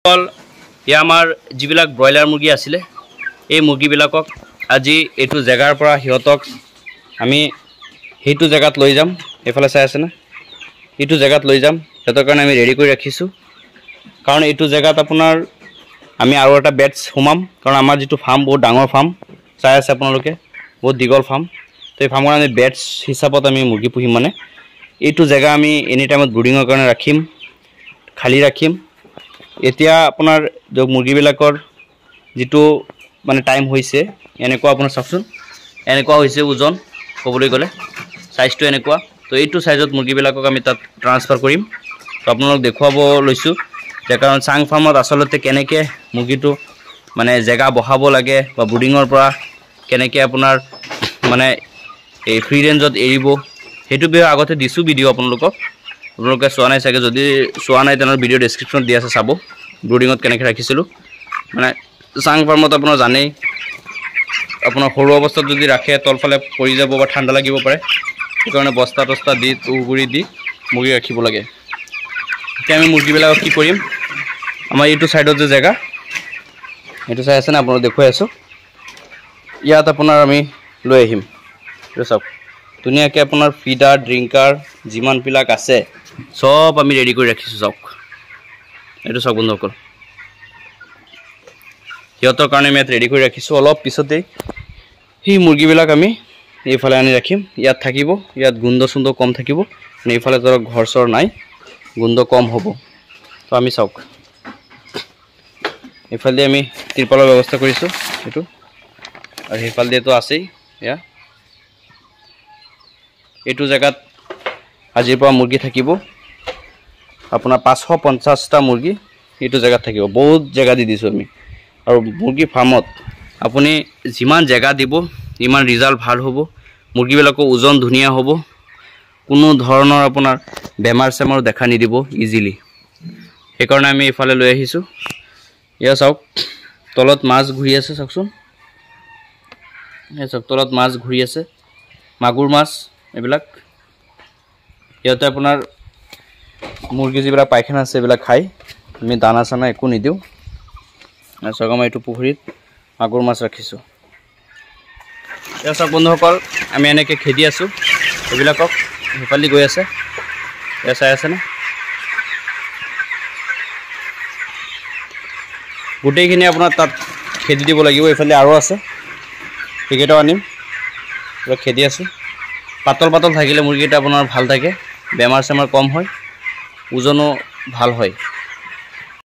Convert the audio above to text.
ইয়া আমাৰ যিবিলাক ব্ৰইলাৰ মুৰ্গী আছিলে এই মুৰ্গীবিলাকক আজি এইটো জেগাৰ পৰা হিয়তক আমি সেইটো জেগাত লৈ যাম। এফালে চাই আছে না, এইটো জেগাত লৈ যাম। হেতৰ কাৰণে আমি ৰেডি কৰি ৰাখিছোঁ, কাৰণ এইটো জেগাত আপোনাৰ আমি আৰু এটা বেটছ সোমাম, কাৰণ আমাৰ যিটো ফাৰ্ম বহুত ডাঙৰ ফাৰ্ম চাই আছে আপোনালোকে, বহুত দীঘল ফাৰ্ম। তো এই ফাৰ্মৰ আমি বেটছ হিচাপত আমি মুৰ্গী পুহিম। মানে এইটো জেগা আমি এনি টাইমত ব্ৰুডিঙৰ কাৰণে ৰাখিম, খালী ৰাখিম। এতিয়া আপোনাৰ মুৰ্গীবিলাকৰ যিটো মানে টাইম হৈছে এনেকুৱা, আপোনাৰ চাওকচোন এনেকুৱা হৈছে ওজন, ক'বলৈ গ'লে চাইজটো এনেকুৱা। তো এইটো চাইজত মুৰ্গীবিলাকক আমি তাত ট্ৰান্সফাৰ কৰিম। তো আপোনালোক দেখুৱাব লৈছোঁ যে কাৰণ চাং ফাৰ্মত আচলতে কেনেকৈ মুৰ্গীটো মানে জেগা বঢ়াব লাগে বা ব্ৰুডিঙৰ পৰা কেনেকৈ আপোনাৰ মানে এই ফ্ৰী ৰেঞ্জত এৰিব, সেইটো বিষয়ে আগতে দিছোঁ ভিডিঅ' আপোনালোকে চোৱা নাই চাগে। যদি চোৱা নাই তেনেহ'লে ভিডিঅ' ডেছক্ৰিপশ্যনত দি আছে, চাব ব্ৰুডিঙত কেনেকৈ ৰাখিছিলোঁ। মানে চাং ফাৰ্মত আপোনাৰ জানেই, আপোনাৰ সৰু অৱস্থাত যদি ৰাখে তলফালে পৰি যাব বা ঠাণ্ডা লাগিব পাৰে, সেইকাৰণে বস্তা তস্তা দি তুঁহগুৰি দি মুৰ্গী ৰাখিব লাগে। এতিয়া আমি মুৰ্গীবিলাকক কি কৰিম, আমাৰ এইটো ছাইডত যে জেগা এইটো চাই আছে না, আপোনালোক দেখুৱাই আছোঁ। ইয়াত আপোনাৰ আমি লৈ আহিম। এইটো চাওক, ধুনীয়াকৈ আপোনাৰ ফিডাৰ ড্ৰিংকাৰ যিমানবিলাক আছে চব আমি ৰেডি কৰি ৰাখিছোঁ। চাওক এইটো চাওক বন্ধুসকল, সিহঁতৰ কাৰণে আমি ইয়াত ৰেডি কৰি ৰাখিছোঁ। অলপ পিছতেই সেই মুৰ্গীবিলাক আমি এইফালে আনি ৰাখিম, ইয়াত থাকিব। ইয়াত গোন্ধ চুন্ধ কম থাকিব, মানে এইফালে ধৰক ঘৰ চৰ নাই, গোন্ধ কম হ'ব। তো আমি চাওক এইফালেদি আমি ত্ৰিপালৰ ব্যৱস্থা কৰিছোঁ এইটো, আৰু সেইফালেদিতো আছেই। এয়া এইটো জেগাত আজিৰ পৰা মুৰ্গী থাকিব আপোনাৰ 550টা মুৰ্গী এইটো জেগাত থাকিব। বহুত জেগা দি দিছোঁ আমি। আৰু মুৰ্গী ফাৰ্মত আপুনি যিমান জেগা দিব ইমান ৰিজাল্ট ভাল হ'ব, মুৰ্গীবিলাকৰ ওজন ধুনীয়া হ'ব, কোনো ধৰণৰ আপোনাৰ বেমাৰ চেমাৰো দেখা নিদিব ইজিলি। সেইকাৰণে আমি এইফালে লৈ আহিছোঁ। এয়া চাওক তলত মাছ ঘূৰি আছে, চাওকচোন এয়া চাওক তলত মাছ ঘূৰি আছে, মাগুৰ মাছ এইবিলাক। সিহঁতে আপোনাৰ মুৰ্গী যিবিলাক পায়খানা আছে এইবিলাক খায়, আমি দানা চানা একো নিদিওঁ। চাওক আমাৰ এইটো পুখুৰীত মাগুৰ মাছ ৰাখিছোঁ। এয়া চাওক বন্ধুসকল, আমি এনেকৈ খেদি আছোঁ এইবিলাকক, সেইফালেদি গৈ আছে, এয়া চাই আছেনে। গোটেইখিনি আপোনাৰ তাত খেদি দিব লাগিব। এইফালে আৰু আছে, সেইকেইটাও আনিম, খেদি আছোঁ। পাতল পাতল থাকিলে মুৰ্গীকেইটা আপোনাৰ ভাল থাকে, বেমাৰ চেমাৰ কম হয়, ওজনো ভাল হয়।